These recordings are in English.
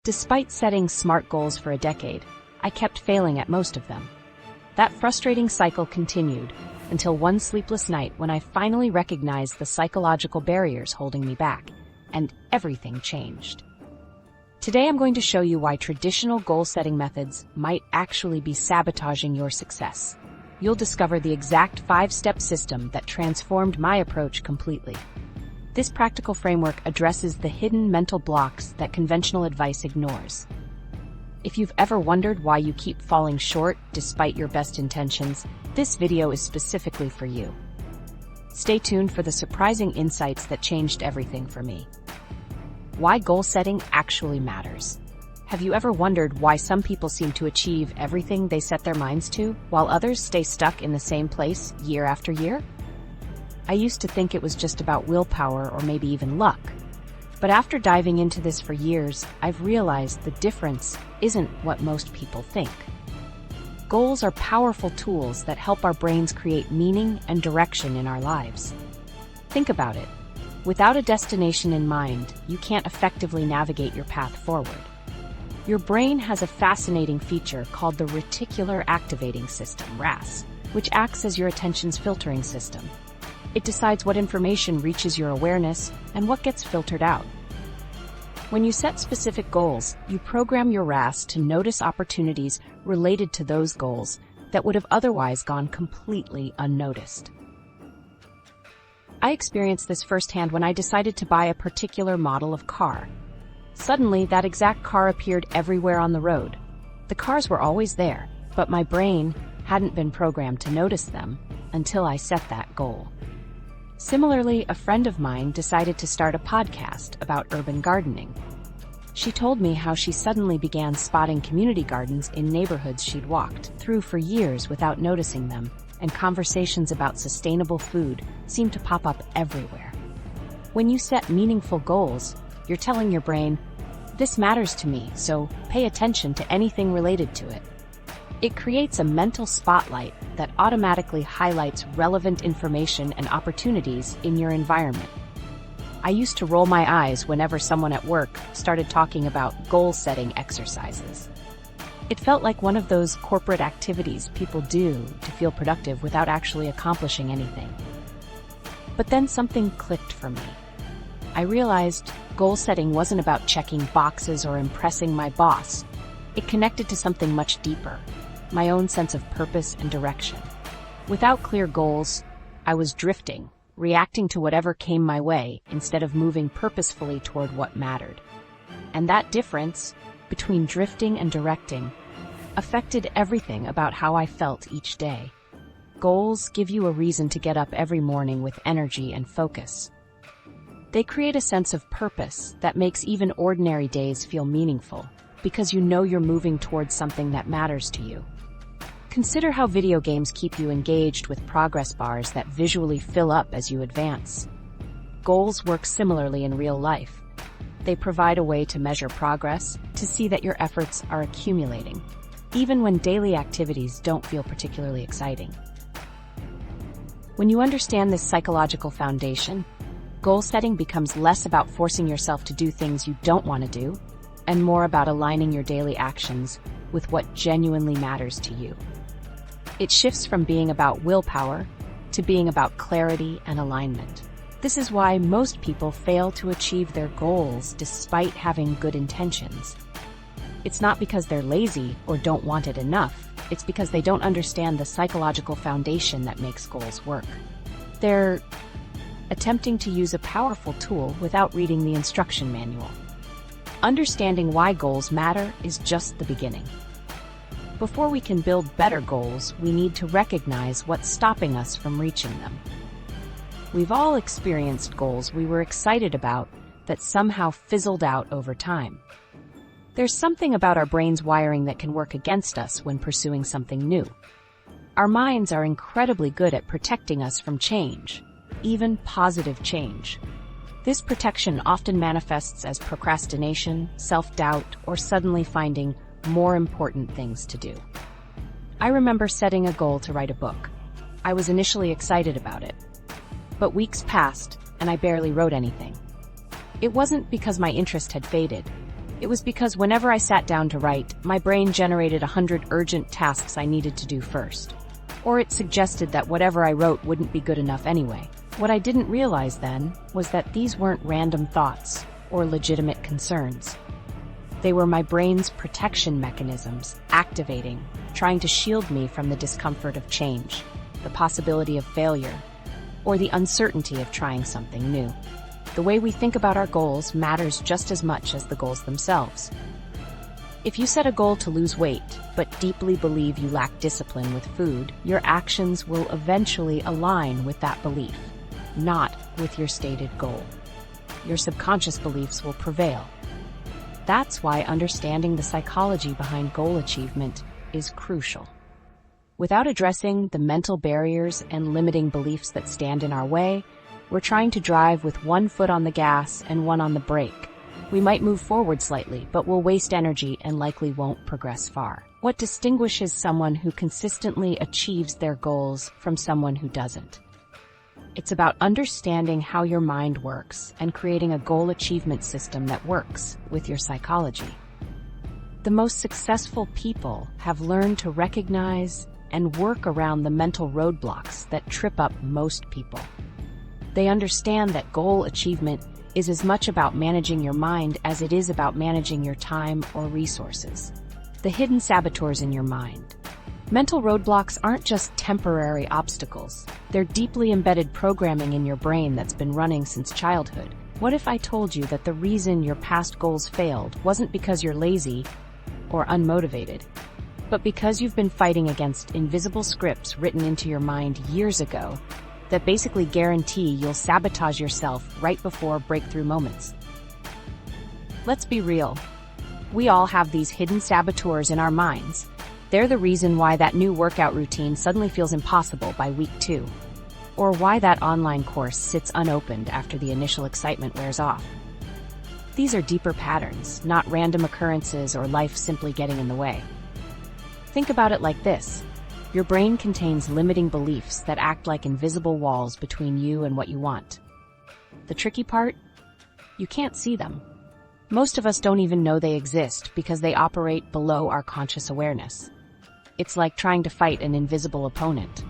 Despite setting SMART goals for a decade, I kept failing at most of them. That frustrating cycle continued until one sleepless night when I finally recognized the psychological barriers holding me back, and everything changed. Today I'm going to show you why traditional goal-setting methods might actually be sabotaging your success. You'll discover the exact 5-step system that transformed my approach completely. This practical framework addresses the hidden mental blocks that conventional advice ignores. If you've ever wondered why you keep falling short despite your best intentions, this video is specifically for you. Stay tuned for the surprising insights that changed everything for me. Why goal setting actually matters. Have you ever wondered why some people seem to achieve everything they set their minds to, while others stay stuck in the same place year after year? I used to think it was just about willpower or maybe even luck. But after diving into this for years, I've realized the difference isn't what most people think. Goals are powerful tools that help our brains create meaning and direction in our lives. Think about it. Without a destination in mind, you can't effectively navigate your path forward. Your brain has a fascinating feature called the reticular activating system, RAS, which acts as your attention's filtering system. It decides what information reaches your awareness and what gets filtered out. When you set specific goals, you program your RAS to notice opportunities related to those goals that would have otherwise gone completely unnoticed. I experienced this firsthand when I decided to buy a particular model of car. Suddenly, that exact car appeared everywhere on the road. The cars were always there, but my brain hadn't been programmed to notice them until I set that goal. Similarly, a friend of mine decided to start a podcast about urban gardening. She told me how she suddenly began spotting community gardens in neighborhoods she'd walked through for years without noticing them, and conversations about sustainable food seemed to pop up everywhere. When you set meaningful goals, you're telling your brain, "This matters to me, so pay attention to anything related to it." It creates a mental spotlight that automatically highlights relevant information and opportunities in your environment. I used to roll my eyes whenever someone at work started talking about goal-setting exercises. It felt like one of those corporate activities people do to feel productive without actually accomplishing anything. But then something clicked for me. I realized goal-setting wasn't about checking boxes or impressing my boss. It connected to something much deeper. My own sense of purpose and direction. Without clear goals, I was drifting, reacting to whatever came my way instead of moving purposefully toward what mattered. And that difference between drifting and directing affected everything about how I felt each day. Goals give you a reason to get up every morning with energy and focus. They create a sense of purpose that makes even ordinary days feel meaningful, because you know you're moving towards something that matters to you. Consider how video games keep you engaged with progress bars that visually fill up as you advance. Goals work similarly in real life. They provide a way to measure progress, to see that your efforts are accumulating, even when daily activities don't feel particularly exciting. When you understand this psychological foundation, goal setting becomes less about forcing yourself to do things you don't want to do, and more about aligning your daily actions with what genuinely matters to you. It shifts from being about willpower to being about clarity and alignment. This is why most people fail to achieve their goals despite having good intentions. It's not because they're lazy or don't want it enough. It's because they don't understand the psychological foundation that makes goals work. They're attempting to use a powerful tool without reading the instruction manual. Understanding why goals matter is just the beginning. Before we can build better goals, we need to recognize what's stopping us from reaching them. We've all experienced goals we were excited about that somehow fizzled out over time. There's something about our brain's wiring that can work against us when pursuing something new. Our minds are incredibly good at protecting us from change, even positive change. This protection often manifests as procrastination, self-doubt, or suddenly finding more important things to do. I remember setting a goal to write a book. I was initially excited about it. But weeks passed, and I barely wrote anything. It wasn't because my interest had faded. It was because whenever I sat down to write, my brain generated 100 urgent tasks I needed to do first. Or it suggested that whatever I wrote wouldn't be good enough anyway. What I didn't realize then was that these weren't random thoughts or legitimate concerns. They were my brain's protection mechanisms activating, trying to shield me from the discomfort of change, the possibility of failure, or the uncertainty of trying something new. The way we think about our goals matters just as much as the goals themselves. If you set a goal to lose weight, but deeply believe you lack discipline with food, your actions will eventually align with that belief, not with your stated goal. Your subconscious beliefs will prevail. That's why understanding the psychology behind goal achievement is crucial. Without addressing the mental barriers and limiting beliefs that stand in our way, we're trying to drive with one foot on the gas and one on the brake. We might move forward slightly, but we'll waste energy and likely won't progress far. What distinguishes someone who consistently achieves their goals from someone who doesn't? It's about understanding how your mind works and creating a goal achievement system that works with your psychology. The most successful people have learned to recognize and work around the mental roadblocks that trip up most people. They understand that goal achievement is as much about managing your mind as it is about managing your time or resources. The hidden saboteurs in your mind. Mental roadblocks aren't just temporary obstacles. They're deeply embedded programming in your brain that's been running since childhood. What if I told you that the reason your past goals failed wasn't because you're lazy or unmotivated, but because you've been fighting against invisible scripts written into your mind years ago that basically guarantee you'll sabotage yourself right before breakthrough moments? Let's be real. We all have these hidden saboteurs in our minds. They're the reason why that new workout routine suddenly feels impossible by week 2, or why that online course sits unopened after the initial excitement wears off. These are deeper patterns, not random occurrences or life simply getting in the way. Think about it like this. Your brain contains limiting beliefs that act like invisible walls between you and what you want. The tricky part? You can't see them. Most of us don't even know they exist because they operate below our conscious awareness. It's like trying to fight an invisible opponent.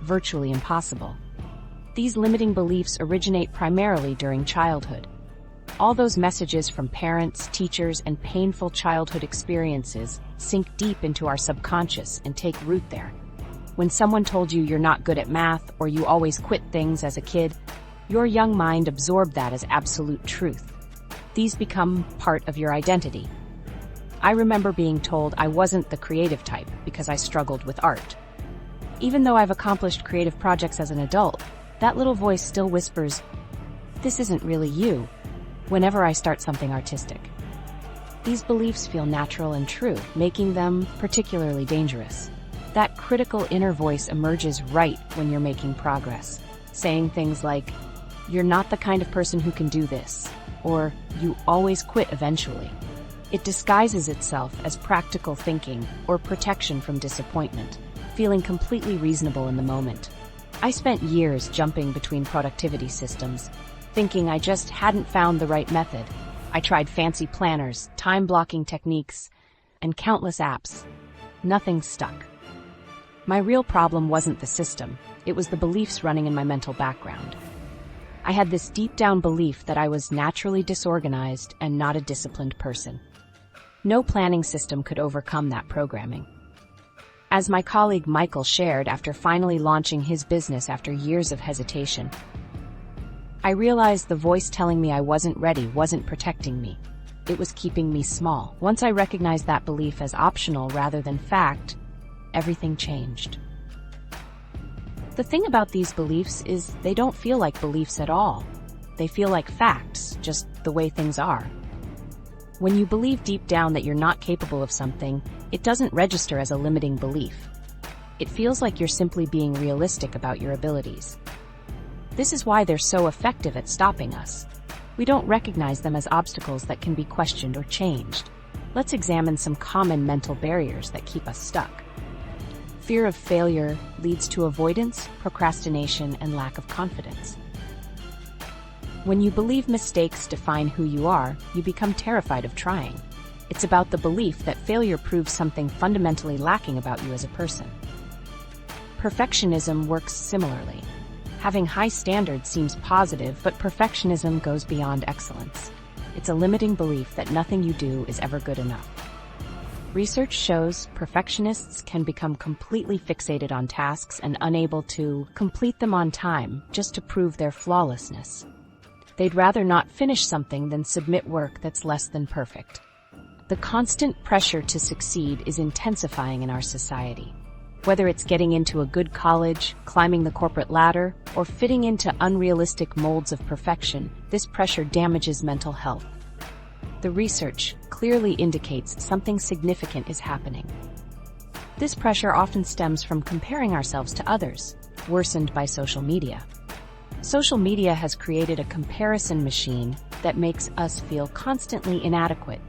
Virtually impossible. These limiting beliefs originate primarily during childhood. All those messages from parents, teachers, and painful childhood experiences sink deep into our subconscious and take root there. When someone told you you're not good at math or you always quit things as a kid, your young mind absorbed that as absolute truth. These become part of your identity. I remember being told I wasn't the creative type because I struggled with art. Even though I've accomplished creative projects as an adult, that little voice still whispers, "This isn't really you," whenever I start something artistic. These beliefs feel natural and true, making them particularly dangerous. That critical inner voice emerges right when you're making progress, saying things like, "You're not the kind of person who can do this," or "You always quit eventually." It disguises itself as practical thinking or protection from disappointment, feeling completely reasonable in the moment. I spent years jumping between productivity systems, thinking I just hadn't found the right method. I tried fancy planners, time-blocking techniques, and countless apps. Nothing stuck. My real problem wasn't the system, it was the beliefs running in my mental background. I had this deep-down belief that I was naturally disorganized and not a disciplined person. No planning system could overcome that programming. As my colleague Michael shared after finally launching his business after years of hesitation, I realized the voice telling me I wasn't ready wasn't protecting me. It was keeping me small. Once I recognized that belief as optional rather than fact, everything changed. The thing about these beliefs is they don't feel like beliefs at all. They feel like facts, just the way things are. When you believe deep down that you're not capable of something, it doesn't register as a limiting belief. It feels like you're simply being realistic about your abilities. This is why they're so effective at stopping us. We don't recognize them as obstacles that can be questioned or changed. Let's examine some common mental barriers that keep us stuck. Fear of failure leads to avoidance, procrastination, and lack of confidence. When you believe mistakes define who you are, you become terrified of trying. It's about the belief that failure proves something fundamentally lacking about you as a person. Perfectionism works similarly. Having high standards seems positive, but perfectionism goes beyond excellence. It's a limiting belief that nothing you do is ever good enough. Research shows perfectionists can become completely fixated on tasks and unable to complete them on time just to prove their flawlessness. They'd rather not finish something than submit work that's less than perfect. The constant pressure to succeed is intensifying in our society. Whether it's getting into a good college, climbing the corporate ladder, or fitting into unrealistic molds of perfection, this pressure damages mental health. The research clearly indicates something significant is happening. This pressure often stems from comparing ourselves to others, worsened by social media. Social media has created a comparison machine that makes us feel constantly inadequate.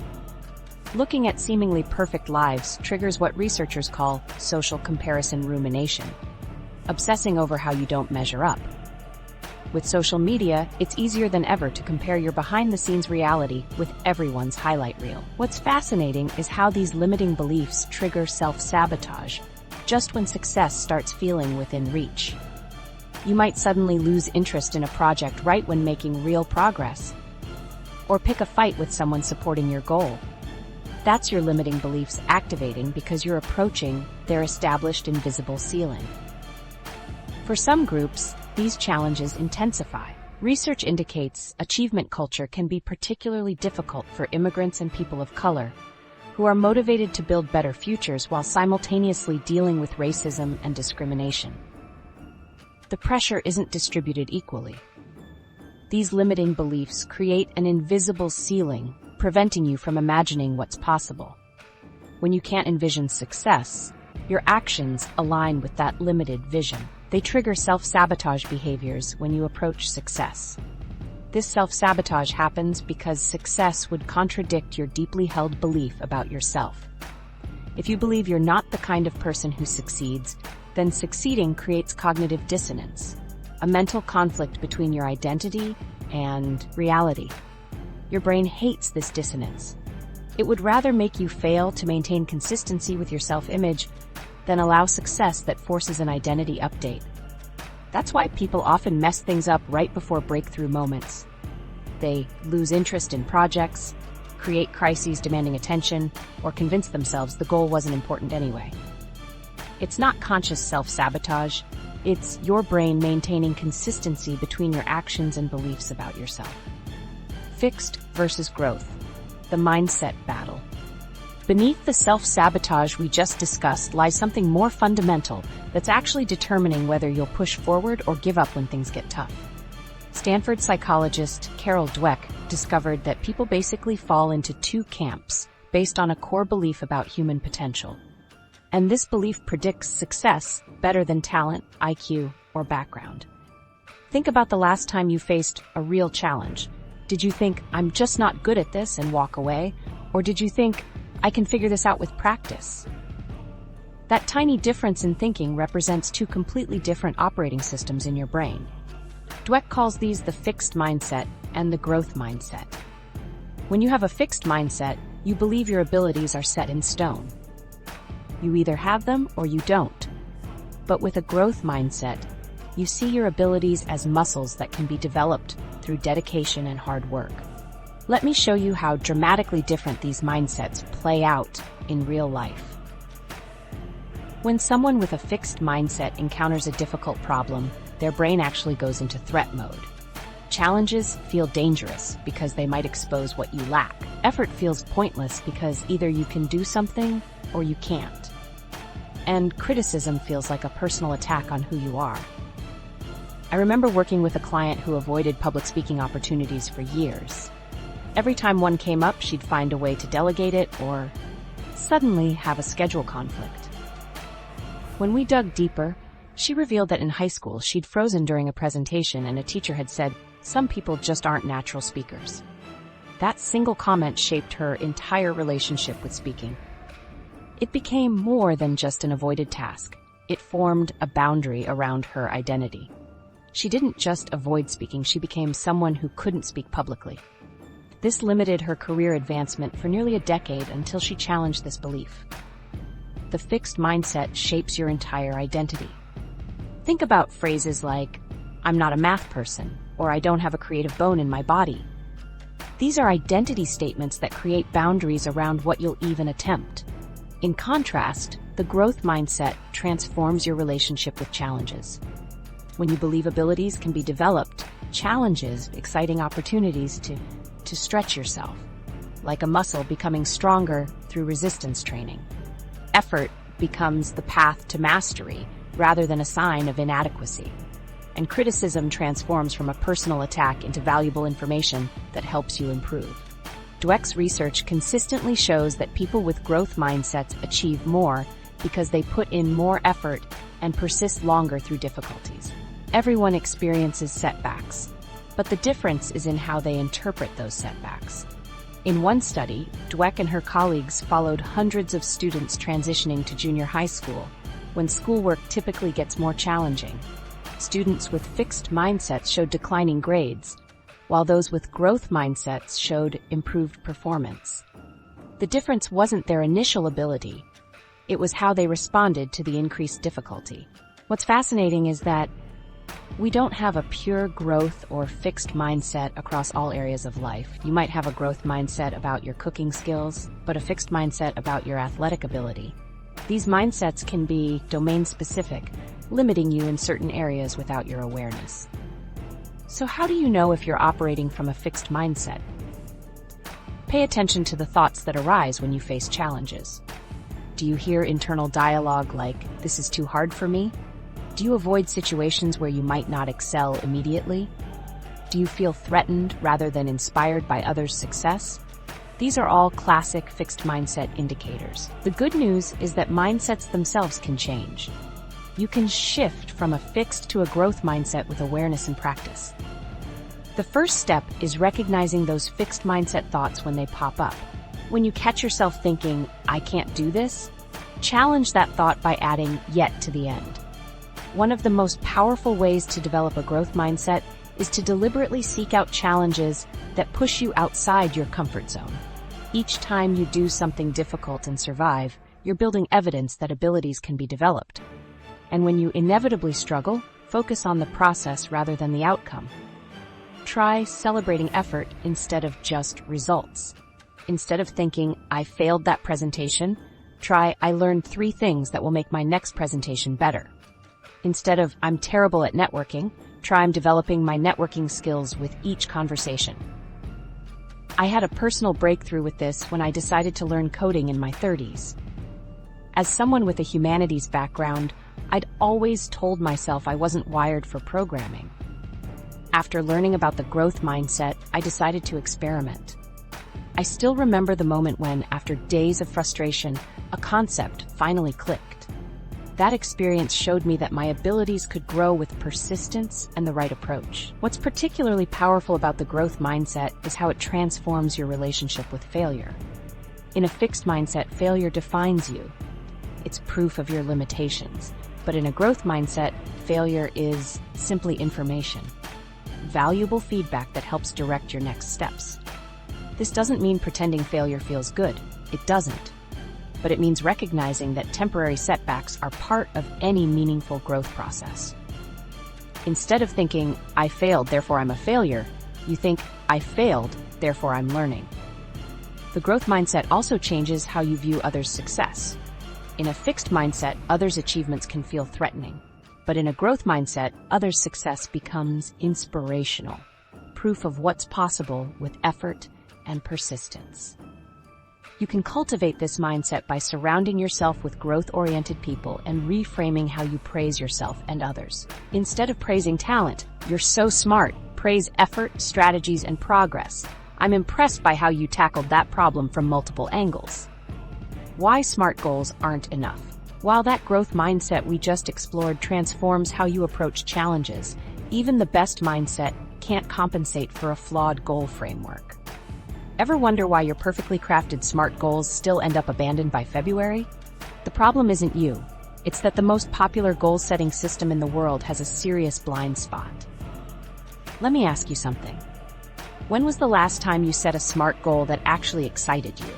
Looking at seemingly perfect lives triggers what researchers call social comparison rumination, obsessing over how you don't measure up. With social media, it's easier than ever to compare your behind-the-scenes reality with everyone's highlight reel. What's fascinating is how these limiting beliefs trigger self-sabotage, just when success starts feeling within reach. You might suddenly lose interest in a project right when making real progress, or pick a fight with someone supporting your goal. That's your limiting beliefs activating because you're approaching their established invisible ceiling. For some groups, these challenges intensify. Research indicates achievement culture can be particularly difficult for immigrants and people of color, who are motivated to build better futures while simultaneously dealing with racism and discrimination. The pressure isn't distributed equally. These limiting beliefs create an invisible ceiling, preventing you from imagining what's possible. When you can't envision success, your actions align with that limited vision. They trigger self-sabotage behaviors when you approach success. This self-sabotage happens because success would contradict your deeply held belief about yourself. If you believe you're not the kind of person who succeeds, then succeeding creates cognitive dissonance, a mental conflict between your identity and reality. Your brain hates this dissonance. It would rather make you fail to maintain consistency with your self-image than allow success that forces an identity update. That's why people often mess things up right before breakthrough moments. They lose interest in projects, create crises demanding attention, or convince themselves the goal wasn't important anyway. It's not conscious self-sabotage. It's your brain maintaining consistency between your actions and beliefs about yourself. Fixed versus growth. The mindset battle. Beneath the self-sabotage we just discussed lies something more fundamental that's actually determining whether you'll push forward or give up when things get tough. Stanford psychologist Carol Dweck discovered that people basically fall into two camps based on a core belief about human potential. And this belief predicts success better than talent, IQ, or background. Think about the last time you faced a real challenge. Did you think, I'm just not good at this and walk away? Or did you think, I can figure this out with practice? That tiny difference in thinking represents two completely different operating systems in your brain. Dweck calls these the fixed mindset and the growth mindset. When you have a fixed mindset, you believe your abilities are set in stone. You either have them or you don't. But with a growth mindset, you see your abilities as muscles that can be developed through dedication and hard work. Let me show you how dramatically different these mindsets play out in real life. When someone with a fixed mindset encounters a difficult problem, their brain actually goes into threat mode. Challenges feel dangerous because they might expose what you lack. Effort feels pointless because either you can do something or you can't. And criticism feels like a personal attack on who you are. I remember working with a client who avoided public speaking opportunities for years. Every time one came up, she'd find a way to delegate it or suddenly have a schedule conflict. When we dug deeper, she revealed that in high school she'd frozen during a presentation and a teacher had said, "Some people just aren't natural speakers." That single comment shaped her entire relationship with speaking. It became more than just an avoided task. It formed a boundary around her identity. She didn't just avoid speaking, she became someone who couldn't speak publicly. This limited her career advancement for nearly a decade until she challenged this belief. The fixed mindset shapes your entire identity. Think about phrases like, "I'm not a math person," or "I don't have a creative bone in my body." These are identity statements that create boundaries around what you'll even attempt. In contrast, the growth mindset transforms your relationship with challenges. When you believe abilities can be developed, challenges, exciting opportunities to stretch yourself, like a muscle becoming stronger through resistance training. Effort becomes the path to mastery rather than a sign of inadequacy. And criticism transforms from a personal attack into valuable information that helps you improve. Dweck's research consistently shows that people with growth mindsets achieve more because they put in more effort and persist longer through difficulties. Everyone experiences setbacks, but the difference is in how they interpret those setbacks. In one study, Dweck and her colleagues followed hundreds of students transitioning to junior high school, when schoolwork typically gets more challenging. Students with fixed mindsets showed declining grades, while those with growth mindsets showed improved performance. The difference wasn't their initial ability, it was how they responded to the increased difficulty. What's fascinating is that we don't have a pure growth or fixed mindset across all areas of life. You might have a growth mindset about your cooking skills, but a fixed mindset about your athletic ability. These mindsets can be domain-specific, limiting you in certain areas without your awareness. So how do you know if you're operating from a fixed mindset? Pay attention to the thoughts that arise when you face challenges. Do you hear internal dialogue like, "This is too hard for me"? Do you avoid situations where you might not excel immediately? Do you feel threatened rather than inspired by others' success? These are all classic fixed mindset indicators. The good news is that mindsets themselves can change. You can shift from a fixed to a growth mindset with awareness and practice. The first step is recognizing those fixed mindset thoughts when they pop up. When you catch yourself thinking, "I can't do this," challenge that thought by adding "yet" to the end. One of the most powerful ways to develop a growth mindset is to deliberately seek out challenges that push you outside your comfort zone. Each time you do something difficult and survive, you're building evidence that abilities can be developed. And when you inevitably struggle, focus on the process rather than the outcome. Try celebrating effort instead of just results. Instead of thinking, "I failed that presentation," try, "I learned 3 things that will make my next presentation better." Instead of, "I'm terrible at networking," try, "I'm developing my networking skills with each conversation." I had a personal breakthrough with this when I decided to learn coding in my 30s. As someone with a humanities background, I'd always told myself I wasn't wired for programming. After learning about the growth mindset, I decided to experiment. I still remember the moment when, after days of frustration, a concept finally clicked. That experience showed me that my abilities could grow with persistence and the right approach. What's particularly powerful about the growth mindset is how it transforms your relationship with failure. In a fixed mindset, failure defines you. It's proof of your limitations. But in a growth mindset, failure is simply information. Valuable feedback that helps direct your next steps. This doesn't mean pretending failure feels good. It doesn't. But it means recognizing that temporary setbacks are part of any meaningful growth process. Instead of thinking, "I failed, therefore I'm a failure," you think, "I failed, therefore I'm learning." The growth mindset also changes how you view others' success. In a fixed mindset, others' achievements can feel threatening. But in a growth mindset, others' success becomes inspirational, proof of what's possible with effort and persistence. You can cultivate this mindset by surrounding yourself with growth-oriented people and reframing how you praise yourself and others. Instead of praising talent, "You're so smart," praise effort, strategies, and progress. "I'm impressed by how you tackled that problem from multiple angles." Why SMART goals aren't enough. While that growth mindset we just explored transforms how you approach challenges, even the best mindset can't compensate for a flawed goal framework. Ever wonder why your perfectly crafted SMART goals still end up abandoned by February? The problem isn't you. It's that the most popular goal-setting system in the world has a serious blind spot. Let me ask you something. When was the last time you set a SMART goal that actually excited you?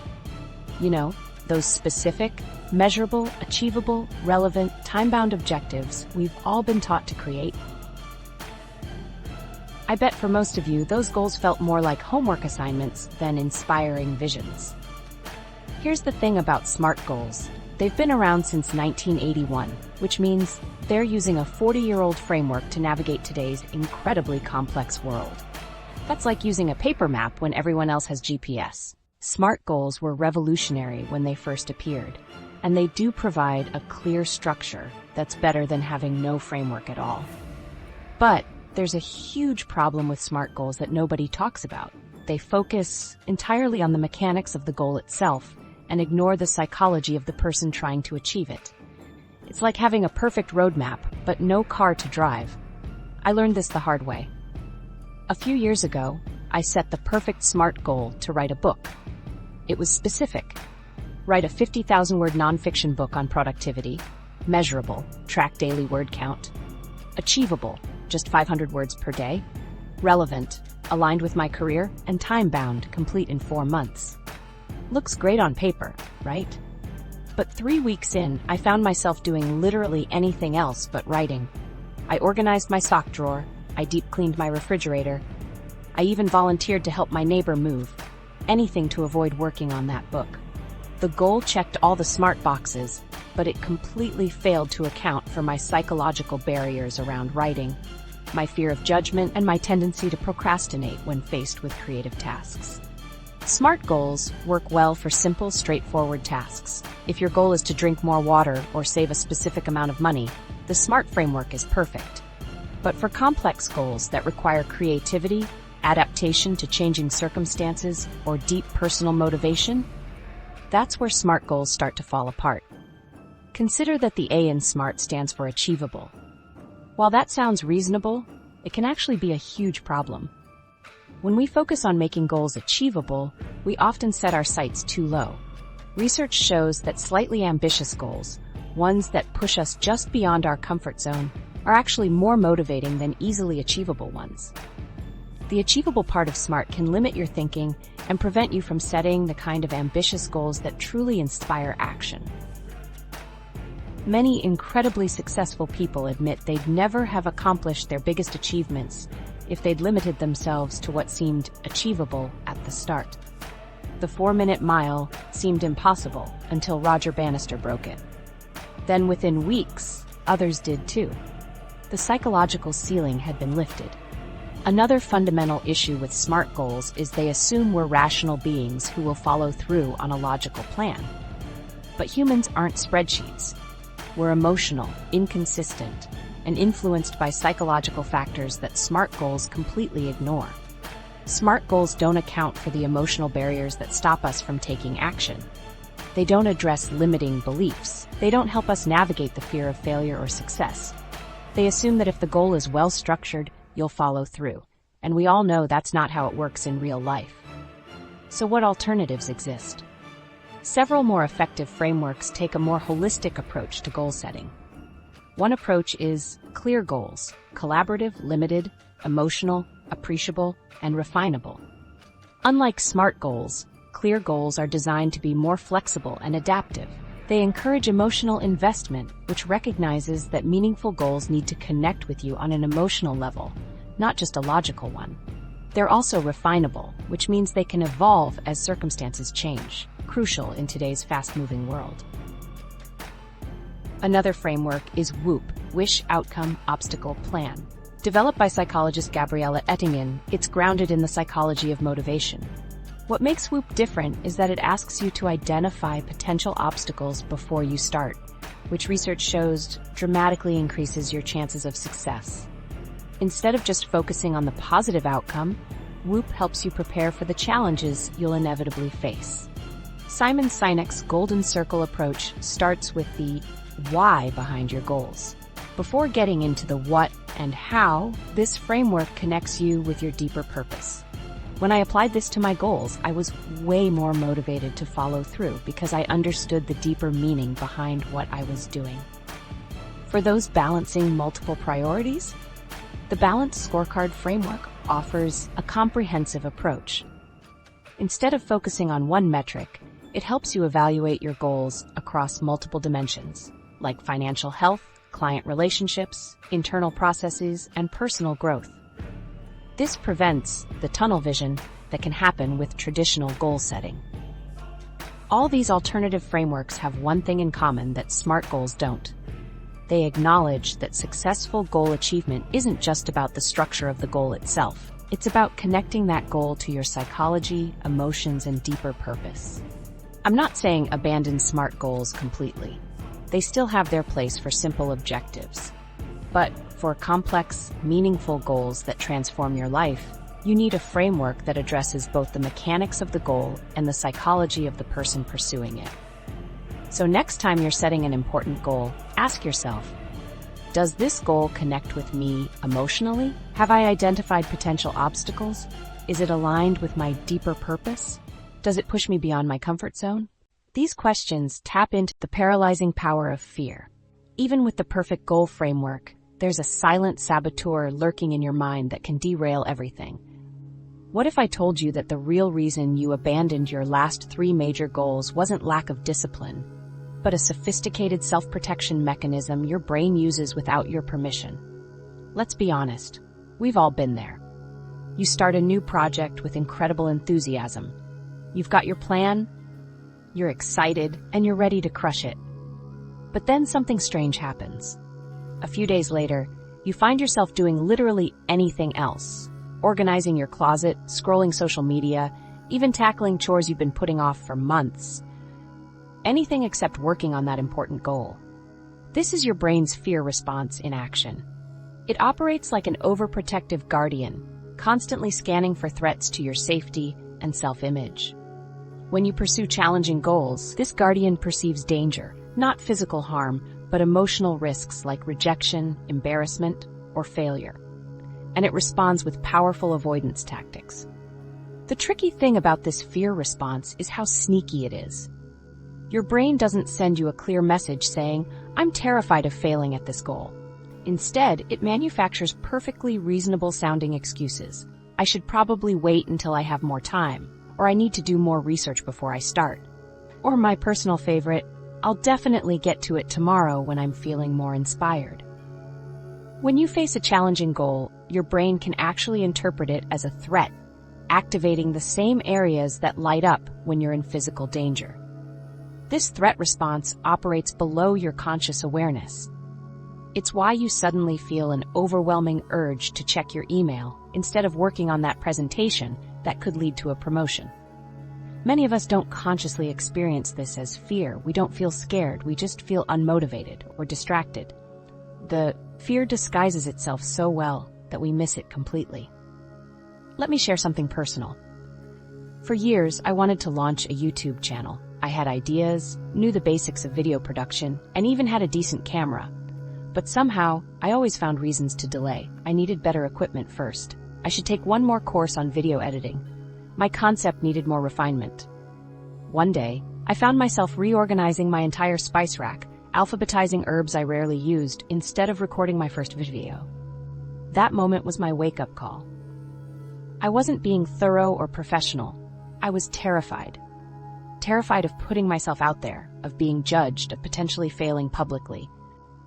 You know, those specific, measurable, achievable, relevant, time-bound objectives we've all been taught to create. I bet for most of you, those goals felt more like homework assignments than inspiring visions. Here's the thing about SMART goals. They've been around since 1981, which means they're using a 40-year-old framework to navigate today's incredibly complex world. That's like using a paper map when everyone else has GPS. SMART goals were revolutionary when they first appeared, and they do provide a clear structure that's better than having no framework at all. But there's a huge problem with SMART goals that nobody talks about. They focus entirely on the mechanics of the goal itself and ignore the psychology of the person trying to achieve it. It's like having a perfect roadmap, but no car to drive. I learned this the hard way. A few years ago, I set the perfect SMART goal to write a book. It was specific. Write a 50,000-word nonfiction book on productivity. Measurable, track daily word count. Achievable, just 500 words per day. Relevant, aligned with my career, and time-bound, complete in 4 months. Looks great on paper, right? But 3 weeks in, I found myself doing literally anything else but writing. I organized my sock drawer. I deep-cleaned my refrigerator. I even volunteered to help my neighbor move. Anything to avoid working on that book. The goal checked all the SMART boxes, but it completely failed to account for my psychological barriers around writing, my fear of judgment, and my tendency to procrastinate when faced with creative tasks. SMART goals work well for simple, straightforward tasks. If your goal is to drink more water or save a specific amount of money, the SMART framework is perfect. But for complex goals that require creativity, adaptation to changing circumstances, or deep personal motivation, that's where SMART goals start to fall apart. Consider that the A in SMART stands for achievable. While that sounds reasonable, it can actually be a huge problem. When we focus on making goals achievable, we often set our sights too low. Research shows that slightly ambitious goals, ones that push us just beyond our comfort zone, are actually more motivating than easily achievable ones. The achievable part of SMART can limit your thinking and prevent you from setting the kind of ambitious goals that truly inspire action. Many incredibly successful people admit they'd never have accomplished their biggest achievements if they'd limited themselves to what seemed achievable at the start. The 4-minute mile seemed impossible until Roger Bannister broke it. Then within weeks, others did too. The psychological ceiling had been lifted. Another fundamental issue with SMART goals is they assume we're rational beings who will follow through on a logical plan. But humans aren't spreadsheets. We're emotional, inconsistent, and influenced by psychological factors that SMART goals completely ignore. SMART goals don't account for the emotional barriers that stop us from taking action. They don't address limiting beliefs. They don't help us navigate the fear of failure or success. They assume that if the goal is well structured, you'll follow through. And we all know that's not how it works in real life. So what alternatives exist? Several more effective frameworks take a more holistic approach to goal setting. One approach is clear goals: collaborative, limited, emotional, appreciable, and refinable. Unlike SMART goals, clear goals are designed to be more flexible and adaptive. They encourage emotional investment, which recognizes that meaningful goals need to connect with you on an emotional level, not just a logical one. They're also refinable, which means they can evolve as circumstances change, crucial in today's fast-moving world. Another framework is WOOP, Wish, Outcome, Obstacle, Plan. Developed by psychologist Gabriele Ettingen, it's grounded in the psychology of motivation. What makes WOOP different is that it asks you to identify potential obstacles before you start, which research shows dramatically increases your chances of success. Instead of just focusing on the positive outcome, WOOP helps you prepare for the challenges you'll inevitably face. Simon Sinek's Golden Circle approach starts with the why behind your goals. Before getting into the what and how, this framework connects you with your deeper purpose. When I applied this to my goals, I was way more motivated to follow through because I understood the deeper meaning behind what I was doing. For those balancing multiple priorities, the Balanced Scorecard framework offers a comprehensive approach. Instead of focusing on one metric, it helps you evaluate your goals across multiple dimensions, like financial health, client relationships, internal processes, and personal growth. This prevents the tunnel vision that can happen with traditional goal setting. All these alternative frameworks have one thing in common that SMART goals don't. They acknowledge that successful goal achievement isn't just about the structure of the goal itself. It's about connecting that goal to your psychology, emotions, and deeper purpose. I'm not saying abandon SMART goals completely. They still have their place for simple objectives. But for complex, meaningful goals that transform your life, you need a framework that addresses both the mechanics of the goal and the psychology of the person pursuing it. So next time you're setting an important goal, ask yourself, does this goal connect with me emotionally? Have I identified potential obstacles? Is it aligned with my deeper purpose? Does it push me beyond my comfort zone? These questions tap into the paralyzing power of fear. Even with the perfect goal framework, there's a silent saboteur lurking in your mind that can derail everything. What if I told you that the real reason you abandoned your last 3 major goals wasn't lack of discipline, but a sophisticated self-protection mechanism your brain uses without your permission? Let's be honest, we've all been there. You start a new project with incredible enthusiasm. You've got your plan, you're excited, and you're ready to crush it. But then something strange happens. A few days later, you find yourself doing literally anything else. Organizing your closet, scrolling social media, even tackling chores you've been putting off for months. Anything except working on that important goal. This is your brain's fear response in action. It operates like an overprotective guardian, constantly scanning for threats to your safety and self-image. When you pursue challenging goals, this guardian perceives danger, not physical harm, but emotional risks like rejection, embarrassment, or failure. And it responds with powerful avoidance tactics. The tricky thing about this fear response is how sneaky it is. Your brain doesn't send you a clear message saying, "I'm terrified of failing at this goal." Instead, it manufactures perfectly reasonable-sounding excuses. I should probably wait until I have more time, or I need to do more research before I start. Or my personal favorite, I'll definitely get to it tomorrow when I'm feeling more inspired. When you face a challenging goal, your brain can actually interpret it as a threat, activating the same areas that light up when you're in physical danger. This threat response operates below your conscious awareness. It's why you suddenly feel an overwhelming urge to check your email instead of working on that presentation that could lead to a promotion. Many of us don't consciously experience this as fear. We don't feel scared, we just feel unmotivated or distracted. The fear disguises itself so well that we miss it completely. Let me share something personal. For years, I wanted to launch a YouTube channel. I had ideas, knew the basics of video production, and even had a decent camera. But somehow, I always found reasons to delay. I needed better equipment first. I should take one more course on video editing. My concept needed more refinement. One day, I found myself reorganizing my entire spice rack, alphabetizing herbs I rarely used instead of recording my first video. That moment was my wake-up call. I wasn't being thorough or professional. I was terrified. Terrified of putting myself out there, of being judged, of potentially failing publicly.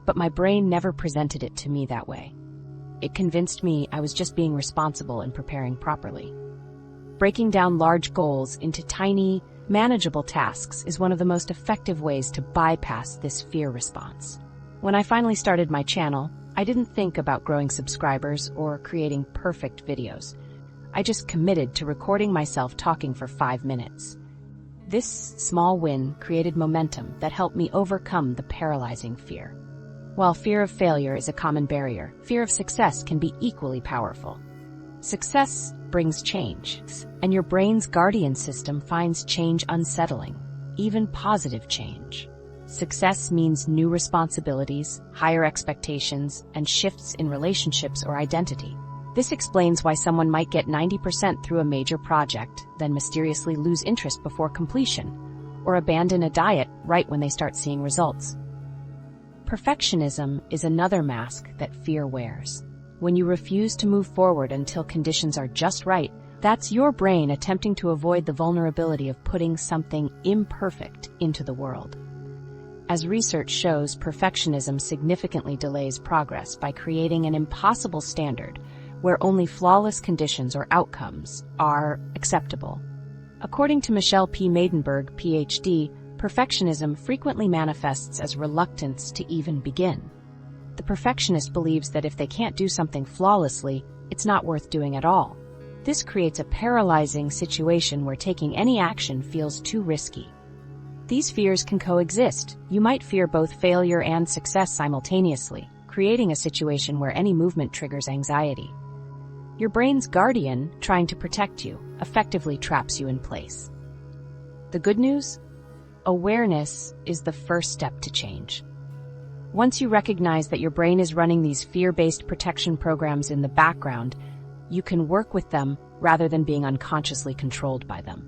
But my brain never presented it to me that way. It convinced me I was just being responsible and preparing properly. Breaking down large goals into tiny, manageable tasks is one of the most effective ways to bypass this fear response. When I finally started my channel, I didn't think about growing subscribers or creating perfect videos. I just committed to recording myself talking for 5 minutes. This small win created momentum that helped me overcome the paralyzing fear. While fear of failure is a common barrier, fear of success can be equally powerful. Success brings change, and your brain's guardian system finds change unsettling, even positive change. Success means new responsibilities, higher expectations, and shifts in relationships or identity. This explains why someone might get 90% through a major project, then mysteriously lose interest before completion, or abandon a diet right when they start seeing results. Perfectionism is another mask that fear wears. When you refuse to move forward until conditions are just right, that's your brain attempting to avoid the vulnerability of putting something imperfect into the world. As research shows, perfectionism significantly delays progress by creating an impossible standard where only flawless conditions or outcomes are acceptable. According to Michelle P. Maidenberg, Ph.D., perfectionism frequently manifests as reluctance to even begin. The perfectionist believes that if they can't do something flawlessly, it's not worth doing at all. This creates a paralyzing situation where taking any action feels too risky. These fears can coexist. You might fear both failure and success simultaneously, creating a situation where any movement triggers anxiety. Your brain's guardian, trying to protect you, effectively traps you in place. The good news? Awareness is the first step to change. Once you recognize that your brain is running these fear-based protection programs in the background, you can work with them rather than being unconsciously controlled by them.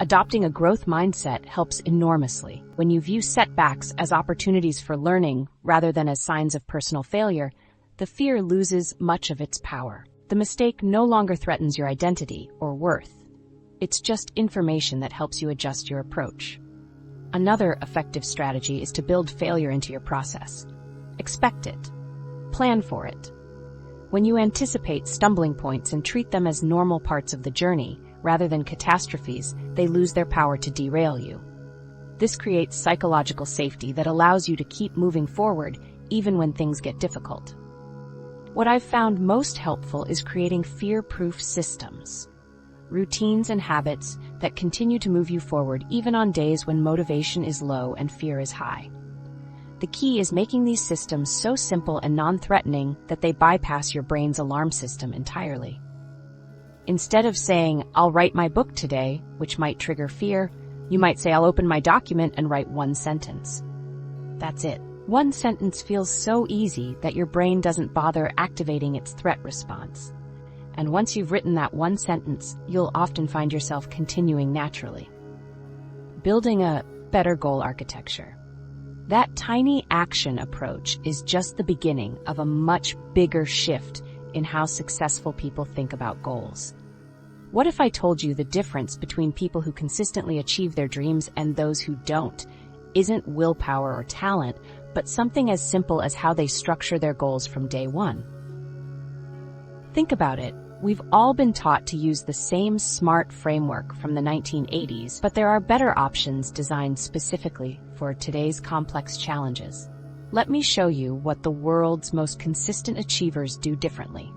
Adopting a growth mindset helps enormously. When you view setbacks as opportunities for learning rather than as signs of personal failure, the fear loses much of its power. The mistake no longer threatens your identity or worth. It's just information that helps you adjust your approach. Another effective strategy is to build failure into your process. Expect it. Plan for it. When you anticipate stumbling points and treat them as normal parts of the journey, rather than catastrophes, they lose their power to derail you. This creates psychological safety that allows you to keep moving forward even when things get difficult. What I've found most helpful is creating fear-proof systems, routines and habits that continue to move you forward even on days when motivation is low and fear is high. The key is making these systems so simple and non-threatening that they bypass your brain's alarm system entirely. Instead of saying, "I'll write my book today," which might trigger fear, you might say, "I'll open my document and write one sentence." That's it. One sentence feels so easy that your brain doesn't bother activating its threat response. And once you've written that one sentence, you'll often find yourself continuing naturally. Building a better goal architecture. That tiny action approach is just the beginning of a much bigger shift in how successful people think about goals. What if I told you the difference between people who consistently achieve their dreams and those who don't isn't willpower or talent, but something as simple as how they structure their goals from day one? Think about it. We've all been taught to use the same SMART framework from the 1980s, but there are better options designed specifically for today's complex challenges. Let me show you what the world's most consistent achievers do differently.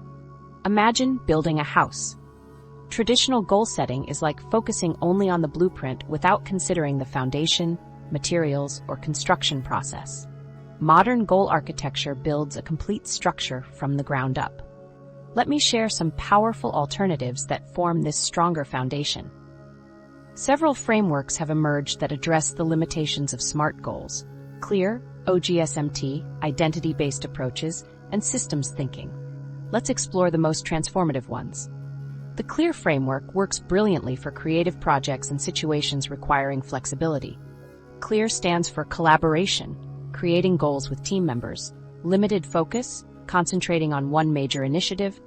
Imagine building a house. Traditional goal setting is like focusing only on the blueprint without considering the foundation, materials, or construction process. Modern goal architecture builds a complete structure from the ground up. Let me share some powerful alternatives that form this stronger foundation. Several frameworks have emerged that address the limitations of SMART goals: CLEAR, OGSMT, identity-based approaches, and systems thinking. Let's explore the most transformative ones. The CLEAR framework works brilliantly for creative projects and situations requiring flexibility. CLEAR stands for collaboration, creating goals with team members; limited focus, concentrating on one major initiative;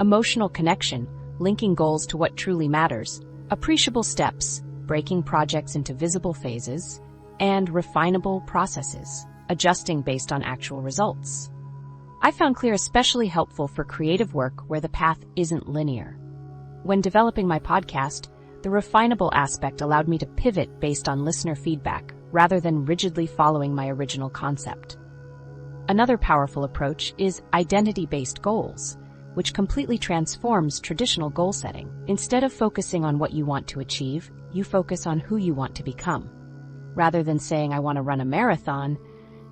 emotional connection, linking goals to what truly matters; appreciable steps, breaking projects into visible phases; and refinable processes, adjusting based on actual results. I found CLEAR especially helpful for creative work where the path isn't linear. When developing my podcast, the refinable aspect allowed me to pivot based on listener feedback rather than rigidly following my original concept. Another powerful approach is identity-based goals, which completely transforms traditional goal setting. Instead of focusing on what you want to achieve, you focus on who you want to become. Rather than saying, "I want to run a marathon,"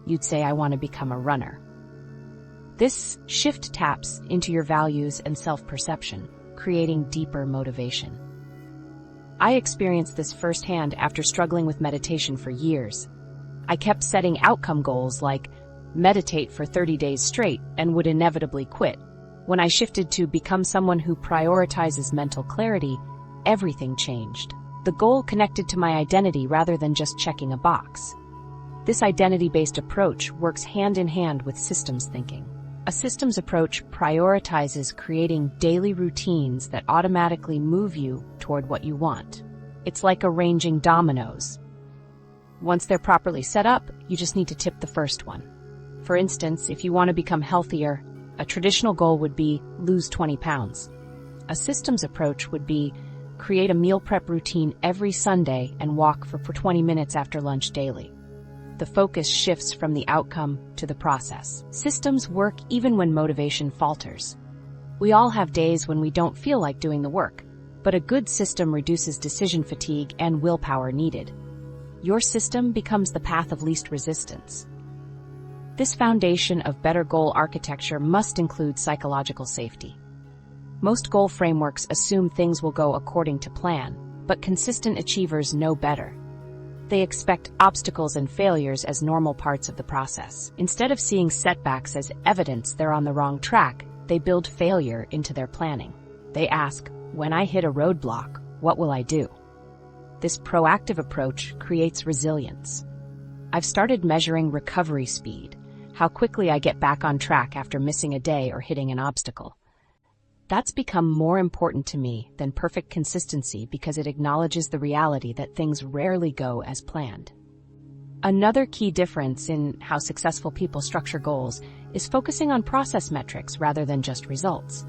you'd say, "I want to become a runner." This shift taps into your values and self-perception, creating deeper motivation. I experienced this firsthand after struggling with meditation for years. I kept setting outcome goals like meditate for 30 days straight and would inevitably quit. When I shifted to become someone who prioritizes mental clarity, everything changed. The goal connected to my identity rather than just checking a box. This identity-based approach works hand in hand with systems thinking. A systems approach prioritizes creating daily routines that automatically move you toward what you want. It's like arranging dominoes. Once they're properly set up, you just need to tip the first one. For instance, if you want to become healthier, a traditional goal would be lose 20 pounds. A systems approach would be create a meal prep routine every Sunday and walk for 20 minutes after lunch daily. The focus shifts from the outcome to the process. Systems work even when motivation falters. We all have days when we don't feel like doing the work, but a good system reduces decision fatigue and willpower needed. Your system becomes the path of least resistance. This foundation of better goal architecture must include psychological safety. Most goal frameworks assume things will go according to plan, but consistent achievers know better. They expect obstacles and failures as normal parts of the process. Instead of seeing setbacks as evidence they're on the wrong track, they build failure into their planning. They ask, when I hit a roadblock, what will I do? This proactive approach creates resilience. I've started measuring recovery speed, how quickly I get back on track after missing a day or hitting an obstacle. That's become more important to me than perfect consistency because it acknowledges the reality that things rarely go as planned. Another key difference in how successful people structure goals is focusing on process metrics rather than just results.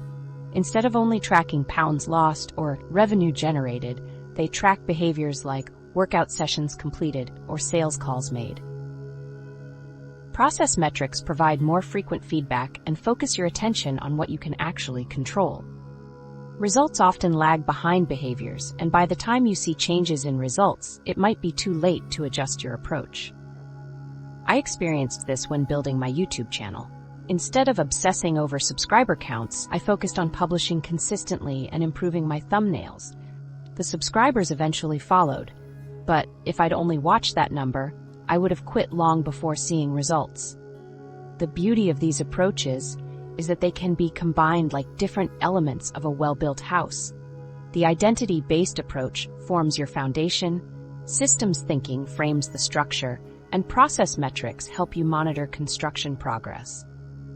Instead of only tracking pounds lost or revenue generated, they track behaviors like workout sessions completed or sales calls made. Process metrics provide more frequent feedback and focus your attention on what you can actually control. Results often lag behind behaviors, and by the time you see changes in results, it might be too late to adjust your approach. I experienced this when building my YouTube channel. Instead of obsessing over subscriber counts, I focused on publishing consistently and improving my thumbnails. The subscribers eventually followed, but if I'd only watched that number, I would have quit long before seeing results. The beauty of these approaches is that they can be combined like different elements of a well-built house. The identity-based approach forms your foundation, systems thinking frames the structure, and process metrics help you monitor construction progress.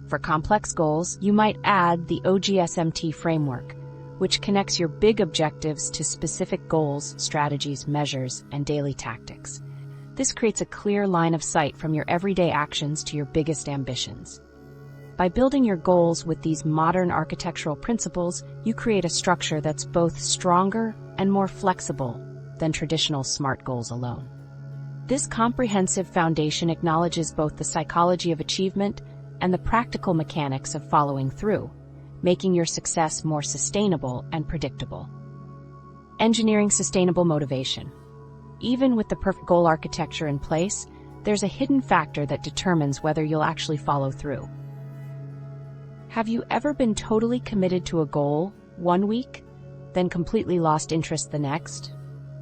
For complex goals, you might add the OGSMT framework, which connects your big objectives to specific goals, strategies, measures, and daily tactics. This creates a clear line of sight from your everyday actions to your biggest ambitions. By building your goals with these modern architectural principles, you create a structure that's both stronger and more flexible than traditional SMART goals alone. This comprehensive foundation acknowledges both the psychology of achievement and the practical mechanics of following through, making your success more sustainable and predictable. Engineering sustainable motivation. Even with the perfect goal architecture in place, there's a hidden factor that determines whether you'll actually follow through. Have you ever been totally committed to a goal one week, then completely lost interest the next?